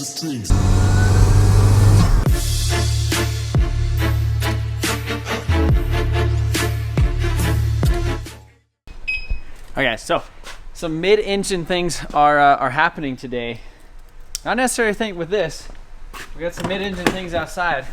strings. Okay, so some mid-engine things are happening today. Not necessarily think with this. We got some mid-engine things outside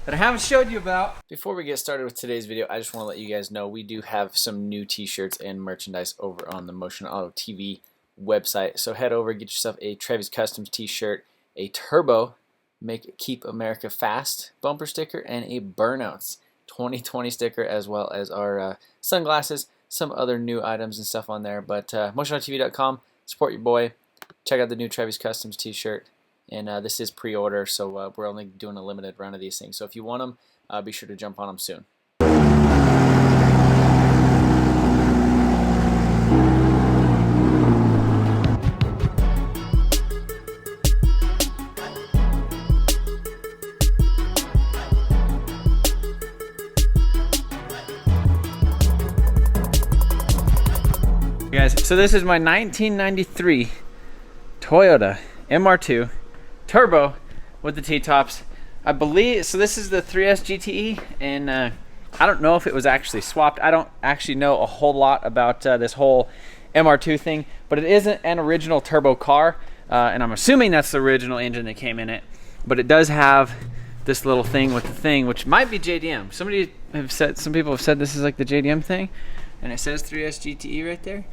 that I haven't showed you about. Before we get started with today's video, I just want to let you guys know we do have some new t-shirts and merchandise over on the MotionAutoTv website. So head over, get yourself a Trevi's Customs t-shirt, a Turbo Keep America Fast bumper sticker, and a Burnouts 2020 sticker, as well as our sunglasses, some other new items and stuff on there. But MotionAutoTv.com, support your boy. Check out the new Trevi's Customs t-shirt. And this is pre-order, so we're only doing a limited run of these things. So if you want them, be sure to jump on them soon. Guys, so this is my 1993 Toyota Mr2 Turbo with the T-tops. I believe, so this is the 3S GTE, and I don't know if it was actually swapped. I don't actually know a whole lot about this whole Mr2 thing, but it isn't an original turbo car, and I'm assuming that's the original engine that came in it, but it does have this little thing with the thing, which might be JDM. Some people have said this is like the JDM thing, and it says 3S GTE right there.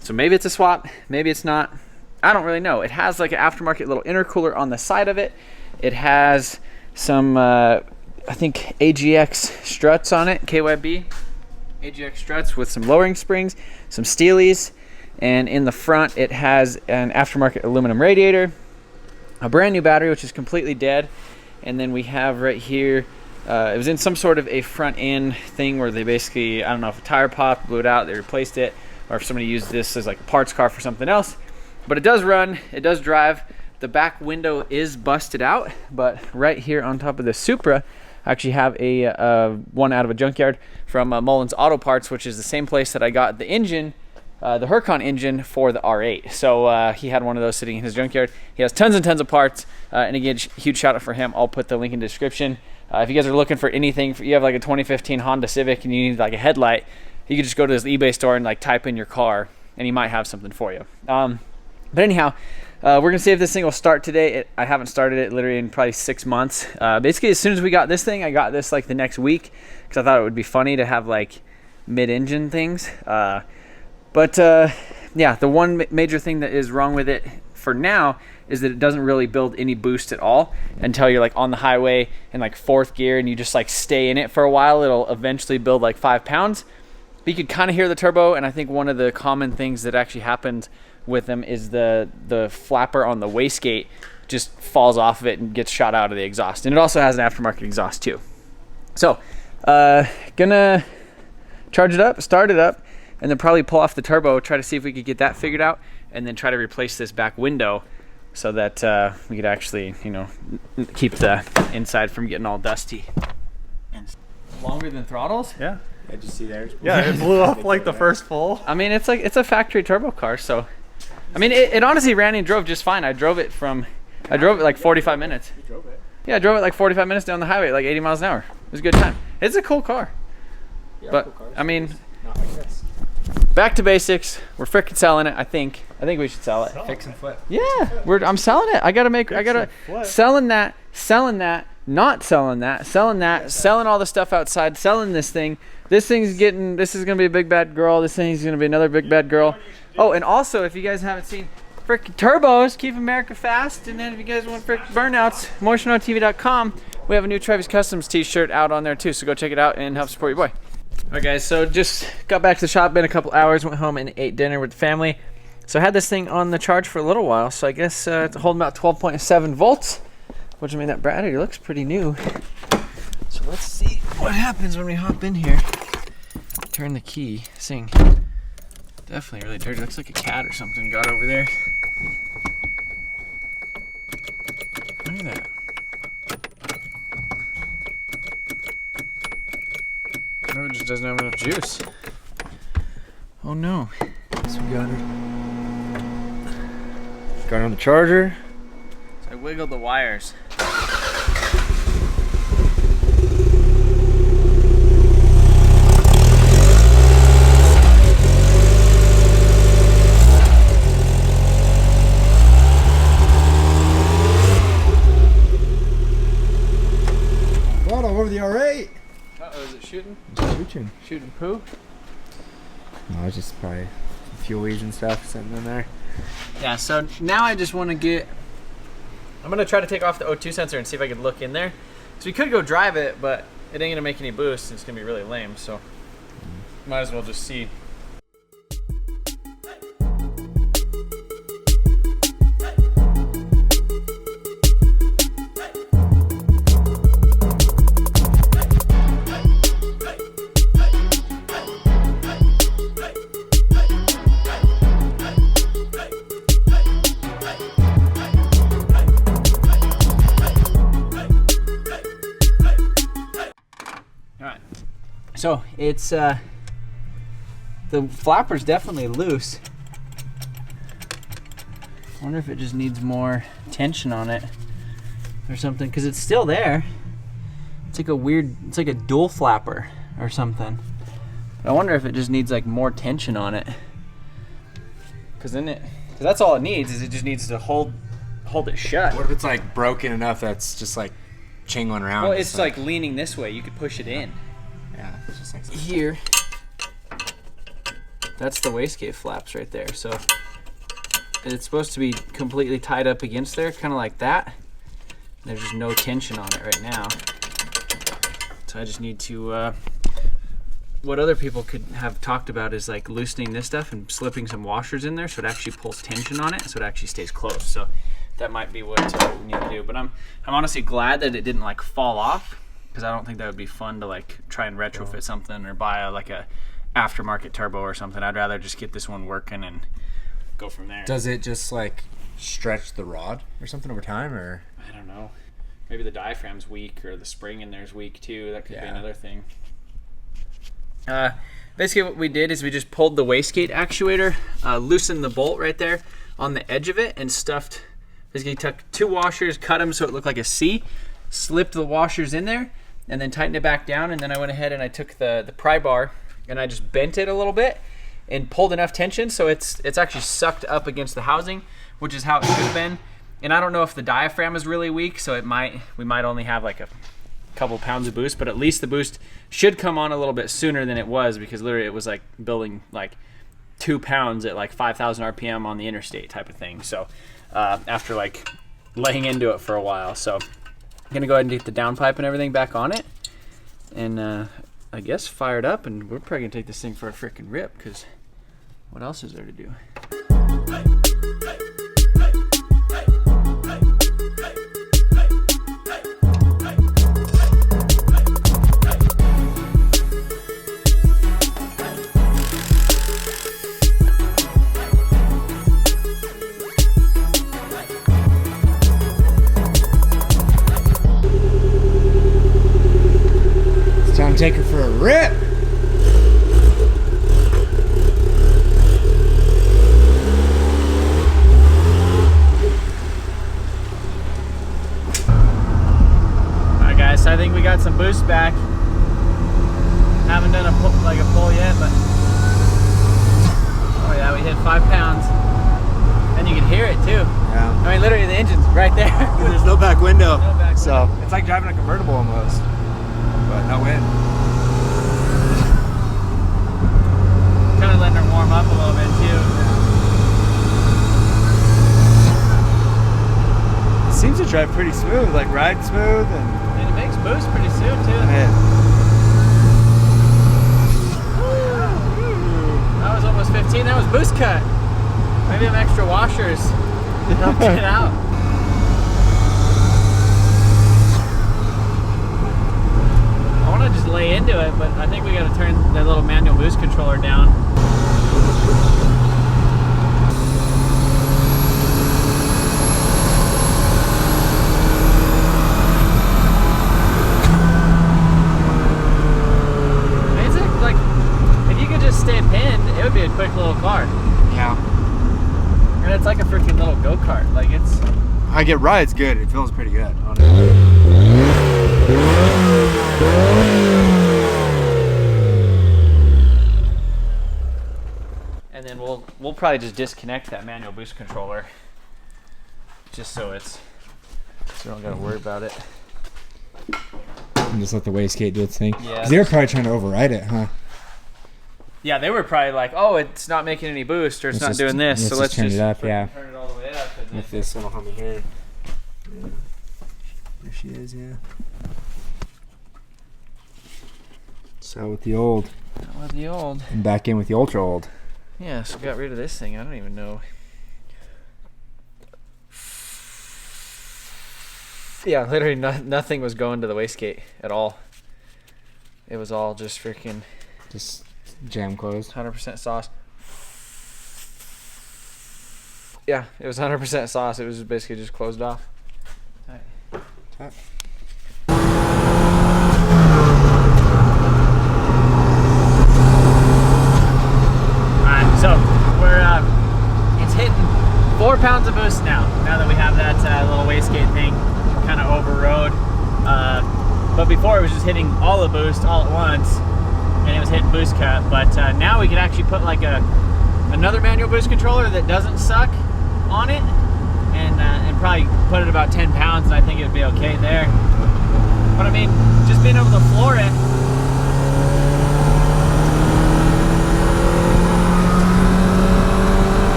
So maybe it's a swap, maybe it's not. I don't really know. It has like an aftermarket little intercooler on the side of it. It has some, I think, AGX struts on it, KYB. AGX struts with some lowering springs, some Steelies, and in the front it has an aftermarket aluminum radiator, a brand new battery, which is completely dead, and then we have right here, it was in some sort of a front end thing where they basically, I don't know if a tire popped, blew it out, they replaced it, or if somebody used this as like a parts car for something else. But it does run, it does drive. The back window is busted out, but right here on top of the Supra, I actually have a one out of a junkyard from Mullins Auto Parts, which is the same place that I got the engine, the Huracan engine for the R8. So he had one of those sitting in his junkyard. He has tons and tons of parts, and again, huge shout out for him. I'll put the link in the description. If you guys are looking for anything, you have like a 2015 Honda Civic and you need like a headlight, you can just go to his eBay store and like type in your car, and he might have something for you. But anyhow, we're going to see if this thing will start today. I haven't started it literally in probably 6 months. Basically, as soon as we got this thing, I got this like the next week because I thought it would be funny to have like mid-engine things. Yeah, the one major thing that is wrong with it for now is that it doesn't really build any boost at all until you're like on the highway in like 4th gear and you just like stay in it for a while. It'll eventually build like 5 pounds. But you could kind of hear the turbo, and I think one of the common things that actually happened with them is the flapper on the wastegate just falls off of it and gets shot out of the exhaust. And it also has an aftermarket exhaust too. So gonna charge it up, start it up, and then probably pull off the turbo, try to see if we could get that figured out, and then try to replace this back window so that we could actually, you know, keep the inside from getting all dusty. Longer than throttles? Yeah. I just see there. Yeah, it blew up like the first full. I mean, it's a factory turbo car, so I mean, it honestly ran and drove just fine. I drove it like 45 minutes. You drove it? Yeah, I drove it like 45 minutes down the highway, like 80 miles an hour. It was a good time. It's a cool car. Yeah, But cool cars. I mean, Not like this. back to basics. We're freaking selling it. I think we should sell it. Fix and flip. Yeah, I'm selling it. I gotta selling that, not selling that, selling all the stuff outside, selling this thing. This is gonna be a big bad girl. This thing's gonna be another big bad girl. Oh, and also, if you guys haven't seen frickin' turbos, keep America fast. And then if you guys want frickin' burnouts, MotionAutoTv.com. We have a new Trevi's Customs t-shirt out on there too, so go check it out and help support your boy. All right, guys, so just got back to the shop, been a couple hours, went home and ate dinner with the family. So I had this thing on the charge for a little while, so I guess it's holding about 12.7 volts, which I mean, that battery looks pretty new. So let's see what happens when we hop in here. Turn the key, this thing definitely really dirty. Looks like a cat or something got over there. Look at that. No, it just doesn't have enough juice. Oh no. So we got it. Got it on the charger. So wiggle the wires. What over the R8? Uh-oh, is it shooting? Shooting. Shooting poo? No, it's just probably fuelies and stuff sitting in there. Yeah, so now I just want to get... I'm going to try to take off the O2 sensor and see if I can look in there. So we could go drive it, but it ain't going to make any boost. And it's going to be really lame, so might as well just see. So it's the flapper's definitely loose. I wonder if it just needs more tension on it or something, because it's still there. It's like a weird, it's like a dual flapper or something. I wonder if it just needs like more tension on it, because that's all it needs, is it just needs to hold it shut. What if it's like broken enough that's just like chingling around? Well, it's like leaning this way. You could push it in. Yeah, it's just like Here, that's the wastegate flaps right there. So it's supposed to be completely tied up against there, kind of like that. There's just no tension on it right now. So I just need to, what other people could have talked about is like loosening this stuff and slipping some washers in there so it actually pulls tension on it, so it actually stays close. So that might be what we need to do. But I'm honestly glad that it didn't like fall off, because I don't think that would be fun to like try and retrofit something or buy like a aftermarket turbo or something. I'd rather just get this one working and go from there. Does it just like stretch the rod or something over time, or? I don't know. Maybe the diaphragm's weak, or the spring in there's weak too. That could be another thing. Basically what we did is we just pulled the wastegate actuator, loosened the bolt right there on the edge of it, and stuffed, basically took 2 washers, cut them so it looked like a C, slipped the washers in there, and then tightened it back down. And then I went ahead and I took the pry bar and I just bent it a little bit and pulled enough tension so it's actually sucked up against the housing, which is how it should have been. And I don't know if the diaphragm is really weak, so we might only have like a couple pounds of boost, but at least the boost should come on a little bit sooner than it was, because literally it was like building like 2 pounds at like 5,000 RPM on the interstate type of thing. So after like laying into it for a while. So I'm gonna go ahead and get the downpipe and everything back on it, and I guess fire it up, and we're probably gonna take this thing for a freaking rip, because what else is there to do? Take her for a rip. Alright guys, so I think we got some boost back. Haven't done a pull yet, but oh yeah, we hit 5 pounds. And you can hear it too. Yeah. I mean, literally the engine's right there. There's no back window. No back so window. it's like driving a convertible almost, but no wind. Kind of letting her warm up a little bit too. It seems to drive pretty smooth, like ride smooth, And it makes boost pretty soon too. That was almost 15. That was boost cut. Maybe them extra washers helped it out. I want to just lay into it, but I think we got to turn that little manual boost controller down. Stay pinned, it would be a quick little car. Yeah. And it's like a freaking little go-kart. Like it's I get rides good. It feels pretty good, honestly. And then we'll probably just disconnect that manual boost controller, just so we don't gotta worry about it. And just let the wastegate do its thing. Yeah. 'Cause they were probably trying to override it, huh? Yeah, they were probably like, oh, it's not making any boost, or it's not doing this, so let's turn just it up. Yeah. turn it all the way up. With this little homie here. Yeah. There she is. Yeah. So with the old. With the old. And back in with the ultra old. Yeah, so got rid of this thing. I don't even know. Yeah, literally nothing was going to the wastegate at all. It was all just freaking Just jam closed. 100% sauce. Yeah, it was 100% sauce. It was basically just closed off. Tap. Alright, so it's hitting 4 pounds of boost now that we have that little wastegate thing kind of overrode. But before it was just hitting all the boost all at once, and it was hitting boost cut. But now we could actually put like another manual boost controller that doesn't suck on it, and probably put it about 10 pounds, and I think it would be okay there. But I mean, just being able to floor it.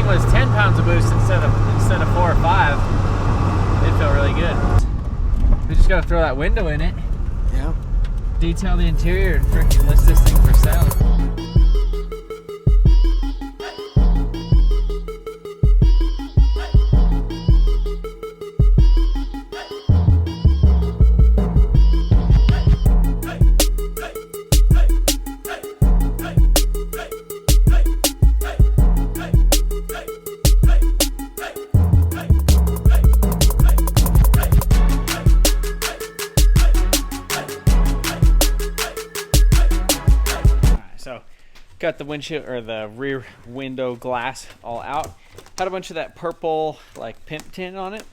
Was 10 pounds of boost instead of 4 or 5. It'd feel really good. We just gotta throw that window in it. Yeah. Detail the interior and freaking list this thing for sale. Got the windshield or the rear window glass all out. Had a bunch of that purple like pimp tint on it.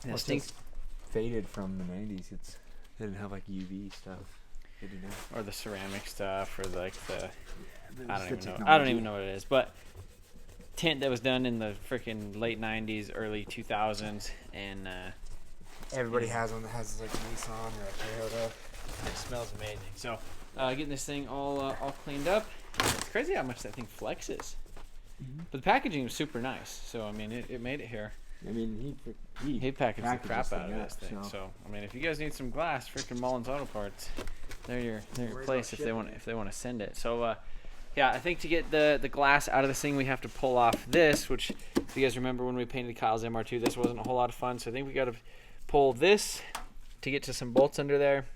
This thing's faded from the 90s. It didn't have like UV stuff. It didn't have. Or the ceramic stuff, or like the Yeah, I don't even know what it is, but tint that was done in the freaking late 90s, early 2000s, and everybody has one that has like a Nissan or a Toyota. it smells amazing. So getting this thing all cleaned up. It's crazy how much that thing flexes. But the packaging was super nice, so I mean it made it here. I mean He packaged the crap out of this thing. So I mean, if you guys need some glass, freaking Mullins Auto Parts, they're your place if they want to send it. So yeah, I think to get the glass out of this thing, we have to pull off this, which if you guys remember when we painted Kyle's MR2, this wasn't a whole lot of fun. So I think we got to pull this to get to some bolts under there,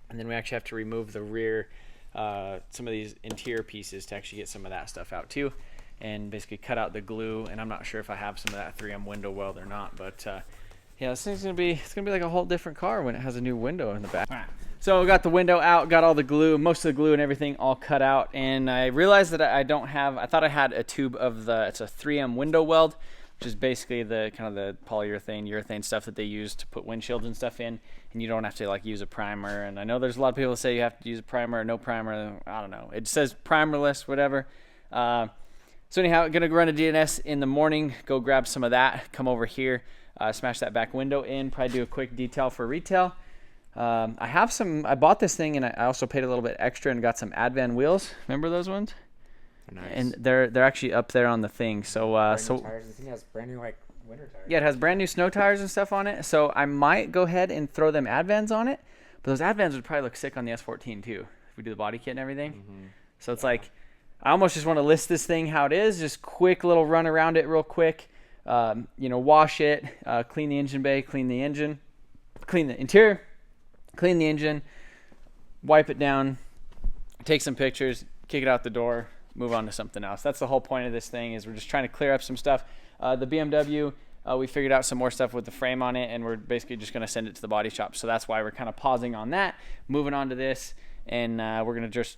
and then we actually have to remove the rear, some of these interior pieces to actually get some of that stuff out too, and basically cut out the glue. And I'm not sure if I have some of that 3M window weld or not, but yeah, this thing's gonna be like a whole different car when it has a new window in the back. So I got the window out, got all the glue, most of the glue and everything all cut out, and I realized that I thought I had a tube of it's a 3M window weld, which is basically the kind of the polyurethane, urethane stuff that they use to put windshields and stuff in, and you don't have to like use a primer. And I know there's a lot of people that say you have to use a primer or no primer. I don't know. It says primerless, whatever. So anyhow, I'm gonna run a DNS in the morning, go grab some of that, come over here, smash that back window in, probably do a quick detail for retail. I bought this thing, and I also paid a little bit extra and got some Advan wheels. Remember those ones? Nice. And they're actually up there on the thing. So tires. The thing has brand new like winter tires. yeah, it has brand new snow tires and stuff on it. So I might go ahead and throw them Advans on it. But those Advans would probably look sick on the S14 too, if we do the body kit and everything. Mm-hmm. So it's like, I almost just want to list this thing how it is. Just quick little run around it real quick. Wash it, clean the engine bay, clean the engine, clean the interior, clean the engine, wipe it down, take some pictures, kick it out the door, move on to something else. That's the whole point of this thing, is we're just trying to clear up some stuff. The BMW, we figured out some more stuff with the frame on it, and we're basically just going to send it to the body shop. So that's why we're kind of pausing on that, moving on to this, and we're going to just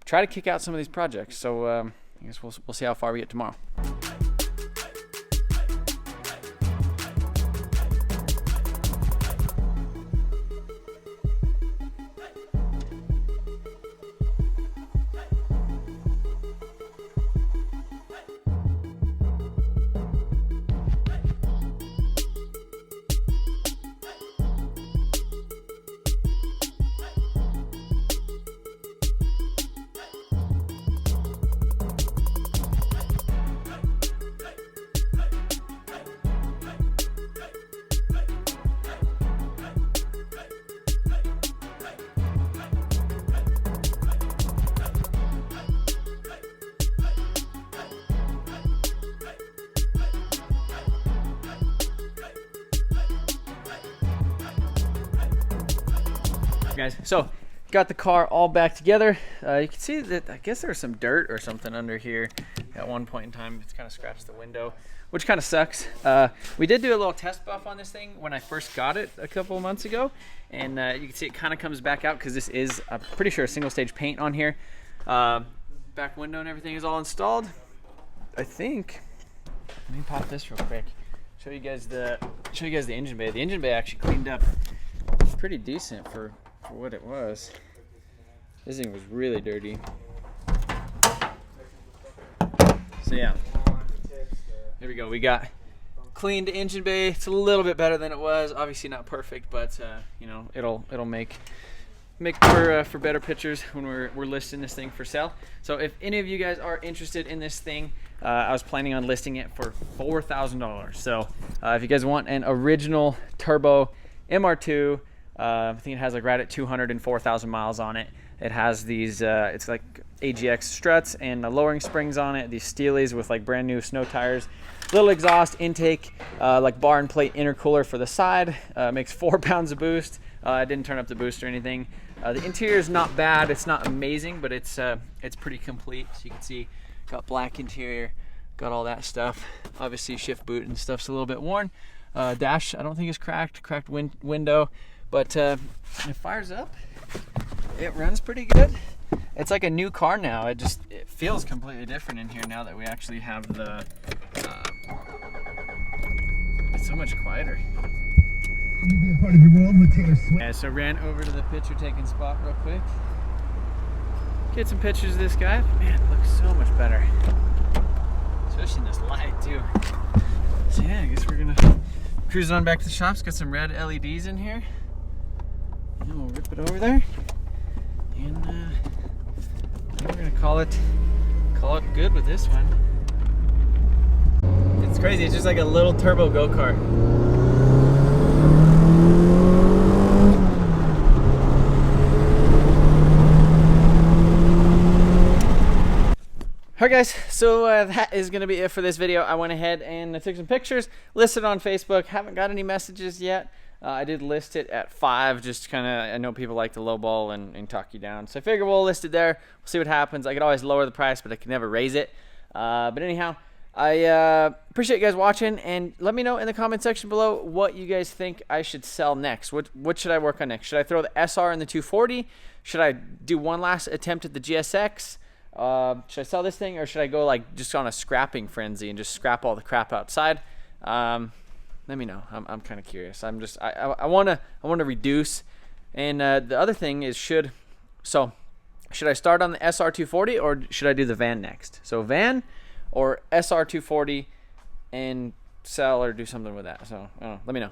try to kick out some of these projects. So I guess we'll see how far we get tomorrow. Guys, so got the car all back together. You can see that I guess there's some dirt or something under here at one point in time. It's kind of scratched the window, which kind of sucks. We did do a little test buff on this thing when I first got it a couple of months ago, and you can see it kind of comes back out because this is, I'm pretty sure, a single stage paint on here. Back window and everything is all installed, I think. Let me pop this real quick. Show you guys the engine bay. The engine bay actually cleaned up pretty decent for what it was. This thing was really dirty. So yeah, there we go. We got cleaned engine bay. It's a little bit better than it was. Obviously not perfect, but you know, it'll make for better pictures when we're listing this thing for sale. So if any of you guys are interested in this thing, I was planning on listing it for $4,000. So if you guys want an original turbo MR2, I think it has like right at 204,000 miles on it. It has these, it's like AGX struts and the lowering springs on it. These Steelies with like brand new snow tires. Little exhaust intake, like bar and plate intercooler for the side. Makes 4 pounds of boost. I didn't turn up the boost or anything. The interior is not bad. It's not amazing, but it's pretty complete. So you can see, got black interior, got all that stuff. Obviously shift boot and stuff's a little bit worn. Dash, I don't think is cracked window. But it fires up. It runs pretty good. It's like a new car now. It feels completely different in here now that we actually have the. It's so much quieter. You be a part of your world with Taylor Swift. Yeah, so ran over to the picture taking spot real quick. Get some pictures of this guy. Man, it looks so much better. Especially in this light too. So yeah, I guess we're gonna cruise on back to the shops. Got some red LEDs in here. And we'll rip it over there, and we're gonna call it good with this one. It's crazy. It's just like a little turbo go-kart. Alright guys, so that is going to be it for this video. I went ahead and I took some pictures, listed on Facebook. Haven't got any messages yet. I did list it at 5, just kind of, I know people like to lowball and talk you down. So I figure we'll list it there. We'll see what happens. I could always lower the price, but I can never raise it. But anyhow, I appreciate you guys watching, and let me know in the comment section below what you guys think I should sell next. What should I work on next? Should I throw the SR in the 240? Should I do one last attempt at the GSX? Should I sell this thing, or should I go like just on a scrapping frenzy and just scrap all the crap outside? Let me know. I'm kind of curious. I want to reduce. And the other thing is, should I start on the SR240 or should I do the van next? So van or SR240 and sell or do something with that. So let me know.